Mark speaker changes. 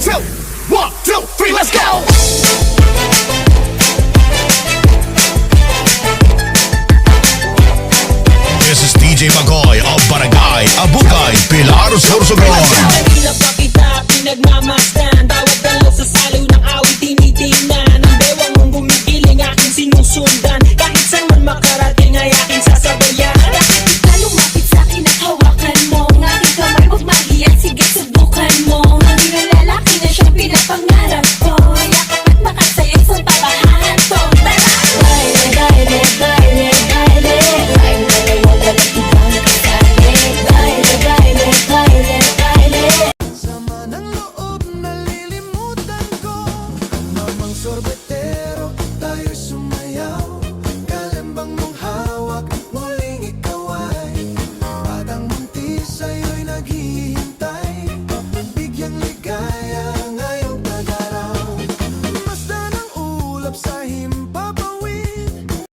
Speaker 1: two, 1, 2, 3, let's go! This is DJ Magoy of Barangay Abukay, Pilar, Sorsogon.
Speaker 2: Kanila pa kita pinagmamasdan, bawat dalaw sa saliw ng awit tinitingnan. Ang bewang mong gumigiling aking sinusundan, kahit saan man makarating ay aking sasabayan.
Speaker 3: Bakit ka lumapit sa'kin at hawakan mo? Ang aking kamay huwag mahiyan, sige subukan mo. Hindi na lalaki na siyang pinapangarap ko. Yakap at makasaya sa tabahan ko. Tara! Baile, baile, baile, baile. Baile, huwag alat ibang kasali. Baile, baile, baile, baile.
Speaker 4: Sama ng loob, nalilimutan ko. Mamang sorbetero, tayo sumayaw. Kalembang mong hawak, muling ikaw ay batang buntis, sa'yo'y naghihintay. Bigyang ligaya ngayong tagaraw. Masdan ang ulap sa himpapawi.